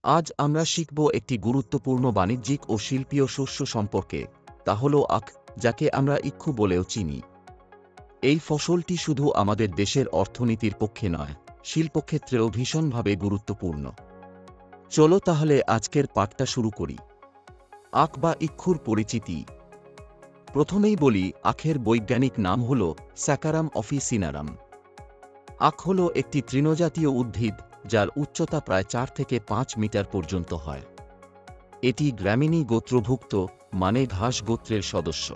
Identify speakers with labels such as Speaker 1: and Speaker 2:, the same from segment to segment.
Speaker 1: আজ আমরা শিখব একটি গুরুত্বপূর্ণ বাণিজ্যিক ও শিল্পীয় শস্য সম্পর্কে, তা হল আখ, যাকে আমরা ইক্ষু বলেও চিনি। এই ফসলটি শুধু আমাদের দেশের অর্থনীতির পক্ষে নয়, শিল্পক্ষেত্রেও ভীষণভাবে গুরুত্বপূর্ণ। চলো তাহলে আজকের পাঠটা শুরু করি। আখ বা ইক্ষুর পরিচিতি। প্রথমেই বলি, আখের বৈজ্ঞানিক নাম হল স্যাকারাম অফিসিনারাম। আখ হল একটি তৃণজাতীয় উদ্ভিদ, যার উচ্চতা প্রায় 4 থেকে 5 মিটার পর্যন্ত হয়। এটি গ্র্যামিনি গোত্রভুক্ত, মানে ঘাস গোত্রের সদস্য।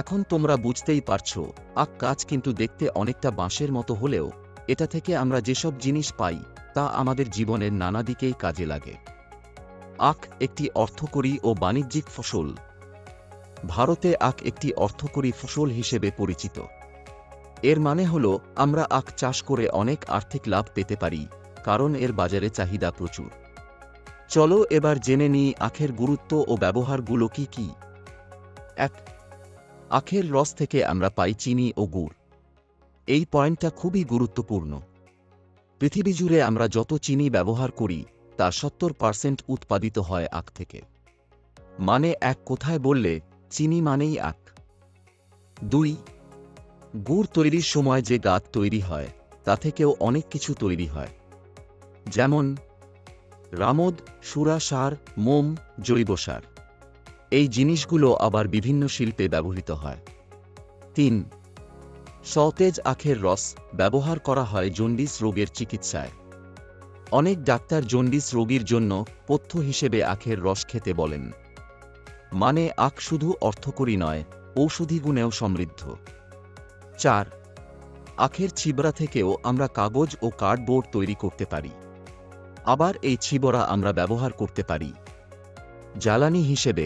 Speaker 1: এখন তোমরা বুঝতেই পারছো, আখ গাছ কিন্তু দেখতে অনেকটা বাঁশের মতো হলেও এটা থেকে আমরা যেসব জিনিস পাই তা আমাদের জীবনের নানা দিকেই কাজে লাগে। আখ একটি অর্থকরী ও বাণিজ্যিক ফসল। ভারতে আখ একটি অর্থকরী ফসল হিসেবে পরিচিত। এর মানে হল আমরা আখ চাষ করে অনেক আর্থিক লাভ পেতে পারি, কারণ এর বাজারে চাহিদা প্রচুর। চলো এবার জেনে নিই আখের গুরুত্ব ও ব্যবহারগুলো কি কি। 1. আখের রস থেকে আমরা পাই চিনি ও গুড়। এই পয়েন্টটা খুবই গুরুত্বপূর্ণ। পৃথিবী জুড়ে আমরা যত চিনি ব্যবহার করি তার 70% উৎপাদিত হয় আখ থেকে। মানে এক কথায় বললে, চিনি মানেই আখ। 2. গুড় তৈরির সময় যে গাছ তৈরি হয় তা থেকেও অনেক কিছু তৈরি হয়, যেমন রামদ, সুরা সার, মোম, জৈব সার। এই জিনিসগুলো আবার বিভিন্ন শিল্পে ব্যবহৃত হয়। 3. সতেজ আখের রস ব্যবহার করা হয় জন্ডিস রোগের চিকিৎসায়। অনেক ডাক্তার জন্ডিস রোগীর জন্য পথ্য হিসেবে আখের রস খেতে বলেন। মানে আখ শুধু অর্থকরী নয়, ঔষধি গুণেও সমৃদ্ধ। 4. আখের ছিবড়া থেকেও আমরা কাগজ ও কার্ডবোর্ড তৈরি করতে পারি। আবার এই ছিবড়া আমরা ব্যবহার করতে পারি জ্বালানি হিসেবে,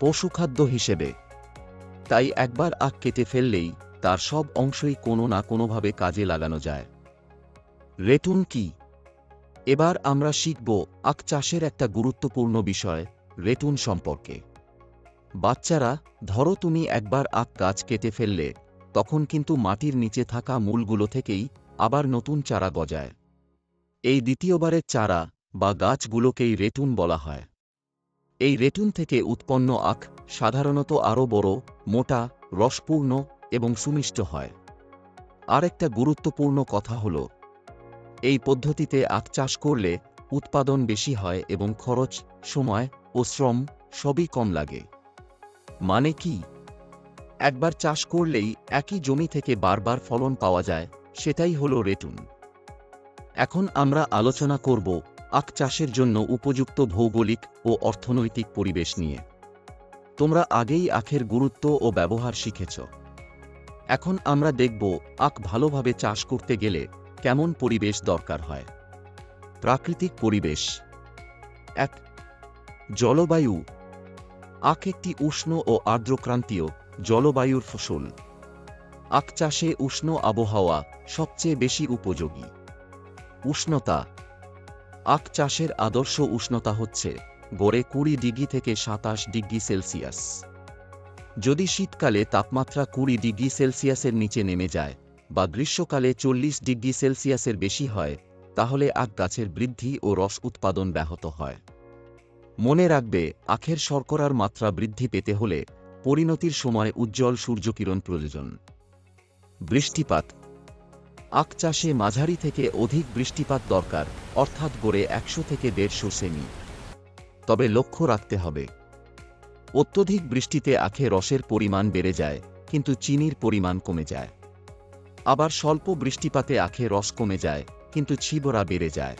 Speaker 1: পশুখাদ্য হিসেবে। তাই একবার আখ কেটে ফেললেই তার সব অংশই কোনো না কোনোভাবে কাজে লাগানো যায়। রেটুন কি? এবার আমরা শিখব আখ চাষের একটা গুরুত্বপূর্ণ বিষয়, রেটুন সম্পর্কে। বাচ্চারা, ধরো তুমি একবার আখ গাছ কেটে ফেললে, তখন কিন্তু মাটির নিচে থাকা মূলগুলো থেকেই আবার নতুন চারা গজায়। এই দ্বিতীয়বারের চারা বা গাছগুলোকেই রেটুন বলা হয়। এই রেটুন থেকে উৎপন্ন আখ সাধারণত আরও বড়, মোটা, রসপূর্ণ এবং সুমিষ্ট হয়। আরেকটা গুরুত্বপূর্ণ কথা হল, এই পদ্ধতিতে আখ চাষ করলে উৎপাদন বেশি হয় এবং খরচ, সময় ও শ্রম সবই কম লাগে। মানে কি? একবার চাষ করলেই একই জমি থেকে বারবার ফলন পাওয়া যায়, সেটাই হলো রেটুন। এখন আমরা আলোচনা করব আখ চাষের জন্য উপযুক্ত ভৌগোলিক ও অর্থনৈতিক পরিবেশ নিয়ে। তোমরা আগেই আখের গুরুত্ব ও ব্যবহার শিখেছ। এখন আমরা দেখব আখ ভালোভাবে চাষ করতে গেলে কেমন পরিবেশ দরকার হয়। প্রাকৃতিক পরিবেশ। 1. জলবায়ু। আখ একটি উষ্ণ ও আর্দ্রক্রান্তীয় জলবায়ুর ফসল। আখ চাষে উষ্ণ আবহাওয়া সবচেয়ে বেশি উপযোগী। উষ্ণতা। আখ চাষের আদর্শ উষ্ণতা হচ্ছে গড়ে 20 ডিগ্রি থেকে 27 ডিগ্রি সেলসিয়াস। যদি শীতকালে তাপমাত্রা 20 ডিগ্রি সেলসিয়াসের নিচে নেমে যায় বা গ্রীষ্মকালে 40 ডিগ্রি সেলসিয়াসের বেশি হয়, তাহলে আখ গাছের বৃদ্ধি ও রস উৎপাদন ব্যাহত হয়। মনে রাখবে, আখের শর্করার মাত্রা বৃদ্ধি পেতে হলে পরিণতির সময় উজ্জ্বল সূর্যকিরণ প্রয়োজন। বৃষ্টিপাত। আখ চাষে মাঝারি থেকে অধিক বৃষ্টিপাত দরকার, অর্থাৎ গড়ে 100 থেকে 150 সেমি। তবে লক্ষ্য রাখতে হবে, অত্যধিক বৃষ্টিতে আখে রসের পরিমাণ বেড়ে যায় কিন্তু চিনির পরিমাণ কমে যায়। আবার স্বল্প বৃষ্টিপাতে আখে রস কমে যায় কিন্তু ছিবড়া বেড়ে যায়।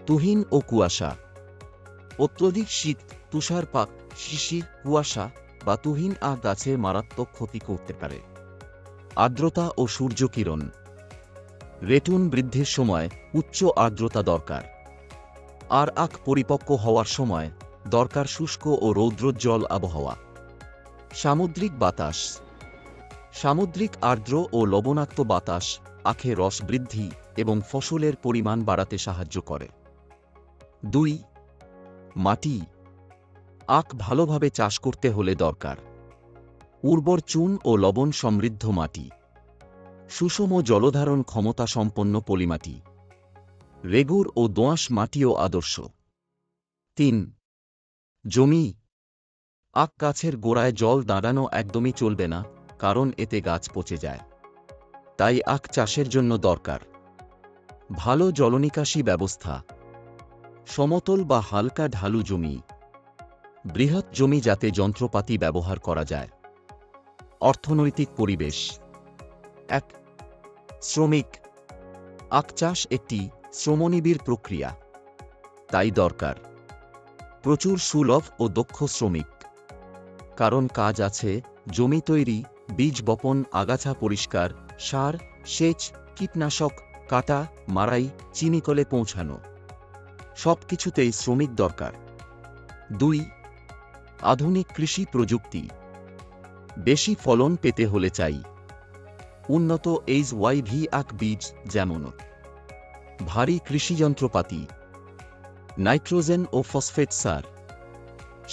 Speaker 1: তুহিন ও কুয়াশা। অত্যধিক শীত, তুষারপাত, শিশির, কুয়াশা বা তুহিন আখ গাছের মারাত্মক ক্ষতি করতে পারে। আর্দ্রতা ও সূর্যকিরণ। রেটুন বৃদ্ধির সময় উচ্চ আর্দ্রতা দরকার, আর আখ পরিপক্ব হওয়ার সময় দরকার শুষ্ক ও রৌদ্রোজ্জ্বল আবহাওয়া। সামুদ্রিক বাতাস। সামুদ্রিক আর্দ্র ও লবণাক্ত বাতাস আখে রস বৃদ্ধি এবং ফসলের পরিমাণ বাড়াতে সাহায্য করে। 2. মাটি। আখ ভালোভাবে চাষ করতে হলে দরকার উর্বর চুন ও লবণ সমৃদ্ধ মাটি, সুষম জলধারণ ক্ষমতা সম্পন্ন পলিমাটি। রেগুর ও দোআঁশ মাটিও আদর্শ। 3. জমি। আখ গাছের গোড়ায় জল দাঁড়ানো একদমই চলবে না, কারণ এতে গাছ পচে যায়। তাই আখ চাষের জন্য দরকার ভালো জলনিকাশি ব্যবস্থা, সমতল বা হালকা ঢালু জমি, বৃহৎ জমি যাতে যন্ত্রপাতি ব্যবহার করা যায়। অর্থনৈতিক পরিবেশ। 1. শ্রমিক। আখ চাষ একটি শ্রমনিবিড় প্রক্রিয়া, তাই দরকার প্রচুর সুলভ ও দক্ষ শ্রমিক। কারণ কাজ আছে জমি তৈরি, বীজ বপন, আগাছা পরিষ্কার, সার, সেচ, কীটনাশক, কাটা, মারাই, চিনিকলে পৌঁছানো, সব কিছুতেই শ্রমিক দরকার। 2. আধুনিক কৃষি প্রযুক্তি। বেশি ফলন পেতে হলে চাই উন্নত HYV আখ বীজ, যেমন ভারী কৃষিযন্ত্রপাতি, নাইট্রোজেন ও ফসফেট সার,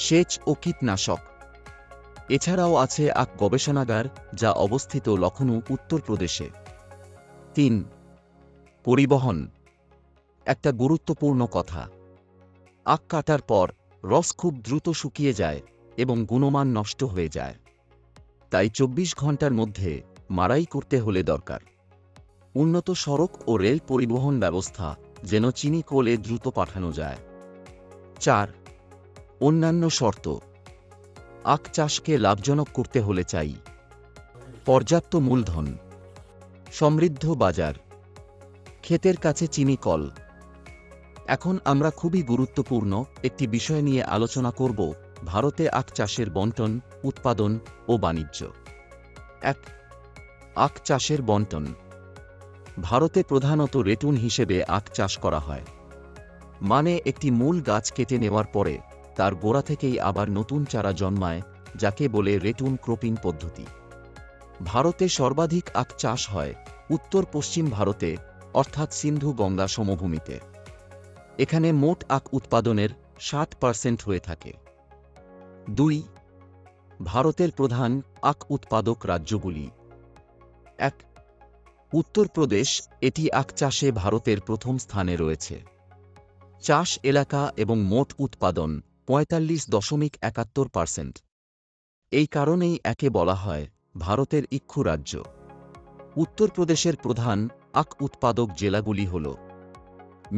Speaker 1: সেচ ও কীটনাশক। এছাড়াও আছে আখ গবেষণাগার, যা অবস্থিত লখনউ, উত্তরপ্রদেশে। 3. পরিবহন। একটা গুরুত্বপূর্ণ কথা, আখ কাটার পর রস খুব দ্রুত শুকিয়ে যায় এবং গুণমান নষ্ট হয়ে যায়, তাই 24 ঘন্টার মধ্যে মাড়াই করতে হলে দরকার উন্নত সড়ক ও রেল পরিবহন ব্যবস্থা, যেন চিনি কলে দ্রুত পাঠানো যায়। 4. অন্যান্য শর্ত। আখ চাষকে লাভজনক করতে হলে চাই পর্যাপ্ত মূলধন, সমৃদ্ধ বাজার, ক্ষেতের কাছে চিনি কল। এখন আমরা খুবই গুরুত্বপূর্ণ একটি বিষয় নিয়ে আলোচনা করব, ভারতে আখ চাষের বণ্টন, উৎপাদন ও বাণিজ্য। 1. আখ চাষের বণ্টন। ভারতে প্রধানত রেটুন হিসেবে আখ চাষ করা হয়, মানে একটি মূল গাছ কেটে নেওয়ার পরে তার গোড়া থেকেই আবার নতুন চারা জন্মায়, যাকে বলে রেটুন ক্রপিং পদ্ধতি। ভারতে সর্বাধিক আখ চাষ হয় উত্তর পশ্চিম ভারতে, অর্থাৎ সিন্ধু গঙ্গা সমভূমিতে। এখানে মোট আখ উৎপাদনের 60% হয়ে থাকে। 2. ভারতের প্রধান আখ উৎপাদক রাজ্যগুলি। 1. উত্তরপ্রদেশ, এটি আখ চাষে ভারতের প্রথম স্থানে রয়েছে। চাষ এলাকা এবং মোট উৎপাদন 45.71%। এই কারণেই একে বলা হয় ভারতের ইক্ষু রাজ্য। উত্তরপ্রদেশের প্রধান আখ উৎপাদক জেলাগুলি হল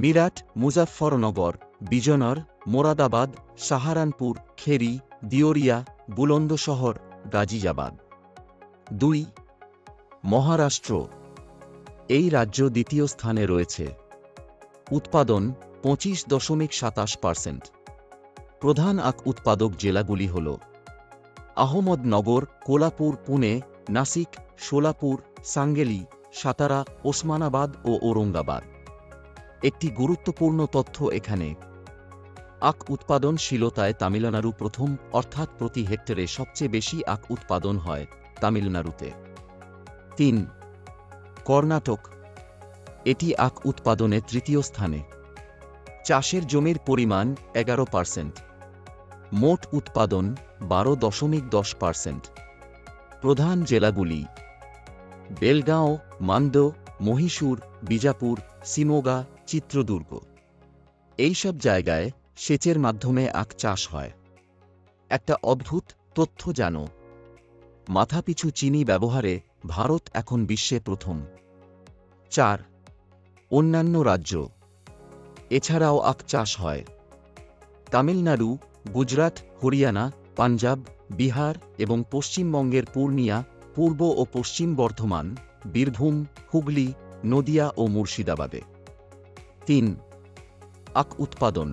Speaker 1: মিরাট, মুজাফফরনগর, বিজনর, মোরাদাবাদ, সাহারানপুর, খেরি, দিওরিয়া, বুলন্দশহর, গাজিয়াবাদ। 2. মহারাষ্ট্র, এই রাজ্য দ্বিতীয় স্থানে রয়েছে। উৎপাদন 25.27%। প্রধান আখ উৎপাদক জেলাগুলি হল আহমদনগর, কোলাপুর, পুনে, নাসিক, সোলাপুর, সাঙ্গেলি, সাতারা, ওসমানাবাদ ও ঔরঙ্গাবাদ। একটি গুরুত্বপূর্ণ তথ্য এখানে, আখ উৎপাদনশীলতায় তামিলনাড়ু প্রথম, অর্থাৎ প্রতি হেক্টরে সবচেয়ে বেশি আখ উৎপাদন হয় তামিলনাড়ুতে। 3. কর্ণাটক, এটি আখ উৎপাদনে তৃতীয় স্থানে। চাষের জমির পরিমাণ 11%, মোট উৎপাদন 12.10%। প্রধান জেলাগুলি বেলগাঁও, মান্দো, মহীশূর, বিজাপুর, শিমোগা, চিত্রদুর্গ। এইসব জায়গায় সেচের মাধ্যমে আখ চাষ হয়। একটা অদ্ভুত তথ্য জানো, মাথাপিছু চিনি ব্যবহারে ভারত এখন বিশ্বে প্রথম। 4. অন্যান্য রাজ্য। এছাড়াও আখ চাষ হয় তামিলনাড়ু, গুজরাট, হরিয়ানা, পাঞ্জাব, বিহার এবং পশ্চিমবঙ্গের পূর্ণিয়া, পূর্ব ও পশ্চিম বর্ধমান, বীরভূম, হুগলি, নদিয়া ও মুর্শিদাবাদে। 3. আখ উৎপাদন।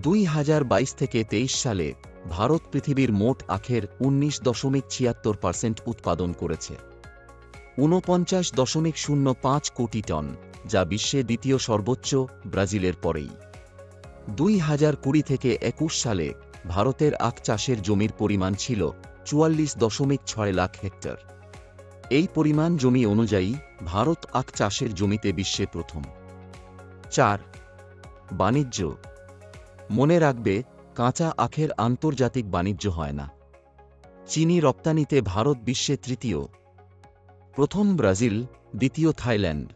Speaker 1: 2022 থেকে 23 সালে ভারত পৃথিবীর মোট আখের 19.76% উৎপাদন করেছে, 49.05 কোটি টন, যা বিশ্বে দ্বিতীয় সর্বোচ্চ, ব্রাজিলের পরেই। 2020 থেকে 21 সালে ভারতের আখ চাষের জমির পরিমাণ ছিল 44.6 লাখ হেক্টর। এই পরিমাণ জমি অনুযায়ী ভারত আখ চাষের জমিতে বিশ্বে প্রথম। 4. বাণিজ্য। মনে রাখবে, কাঁচা আখের আন্তর্জাতিক বাণিজ্য হয় না। চিনি রপ্তানিতে ভারত বিশ্বে তৃতীয়, প্রথম ব্রাজিল, দ্বিতীয় থাইল্যান্ড।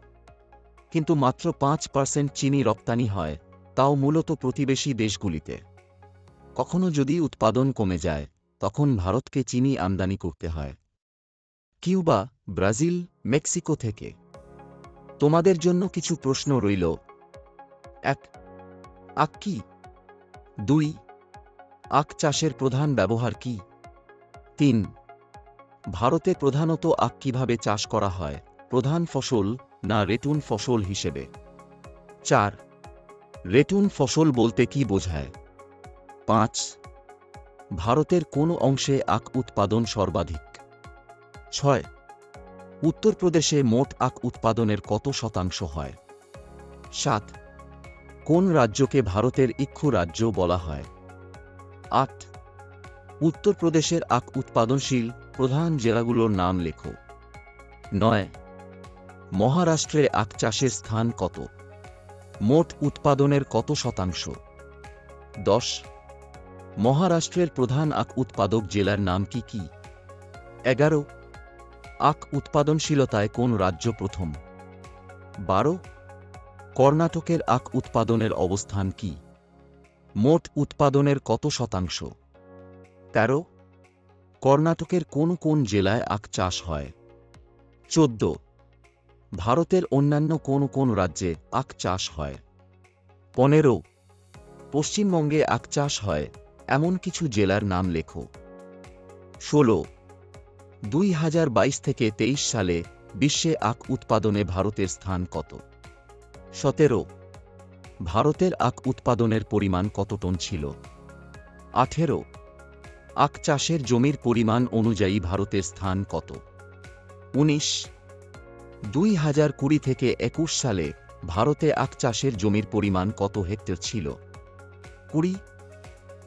Speaker 1: কিন্তু মাত্র 5% চিনি রপ্তানি হয়, তাও মূলত প্রতিবেশী দেশগুলিতে। কখনো যদি উৎপাদন কমে যায়, তখন ভারতকে চিনি আমদানি করতে হয় কিউবা, ব্রাজিল, মেক্সিকো থেকে। তোমাদের জন্য কিছু প্রশ্ন রইল। 1. আখ কি? 2. আখ চাষের প্রধান ব্যবহার কি? 3. ভারতে প্রধানত আখ কিভাবে চাষ করা হয়, প্রধান ফসল না রেটুন ফসল হিসেবে? 4. রেটুন ফসল বলতে কি বোঝায়? 5. ভারতের কোন অংশে আখ উৎপাদন সর্বাধিক? 6. উত্তরপ্রদেশে মোট আখ উৎপাদনের কত শতাংশ হয়? 7. কোন রাজ্যকে ভারতের ইক্ষু রাজ্য বলা হয়? 8. উত্তরপ্রদেশের আখ উৎপাদনশীল প্রধান জেলাগুলোর নাম লেখো। 9. মহারাষ্ট্রে আখ চাষের স্থান কত? মোট উৎপাদনের কত শতাংশ? 10. মহারাষ্ট্রের প্রধান আখ উৎপাদক জেলার নাম কি কি? 11. আখ উৎপাদনশীলতায় কোন রাজ্য প্রথম? 12. কর্ণাটকের আখ উৎপাদনের অবস্থান কি? মোট উৎপাদনের কত শতাংশ? 13. কর্ণাটকের কোন কোন জেলায় আখ চাষ হয়? 14. ভারতের অন্যান্য কোন কোন রাজ্যে আখ চাষ হয়? 15. পশ্চিমবঙ্গে আখ চাষ হয় এমন কিছু জেলার নাম লেখো। 16. 2022 থেকে 23 সালে বিশ্বে আখ উৎপাদনে ভারতের স্থান কত? 17. ভারতের আখ উৎপাদনের পরিমাণ কত টন ছিল? 18. আখ চাষের জমির পরিমাণ অনুযায়ী ভারতের স্থান কত? 19. 2020 থেকে 21 সালে ভারতে আখ চাষের জমির পরিমাণ কত হেক্টর ছিল? 20.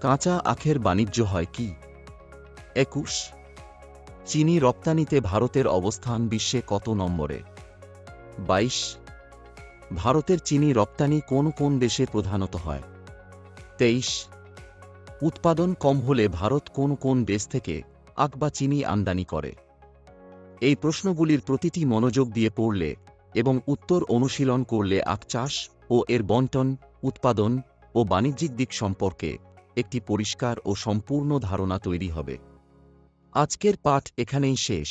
Speaker 1: কাঁচা আখের বাণিজ্য হয় কি? 21. চিনি রপ্তানিতে ভারতের অবস্থান বিশ্বে কত নম্বরে? 22. ভারতের চিনি রপ্তানি কোন কোন দেশে প্রধানত হয়? 23. উৎপাদন কম হলে ভারত কোন কোন দেশ থেকে আখ বা চিনি আমদানি করে? এই প্রশ্নগুলির প্রতিটি মনোযোগ দিয়ে পড়লে এবং উত্তর অনুশীলন করলে আখ চাষ ও এর বণ্টন, উৎপাদন ও বাণিজ্যিক দিক সম্পর্কে একটি পরিষ্কার ও সম্পূর্ণ ধারণা তৈরি হবে। আজকের পাঠ এখানেই শেষ।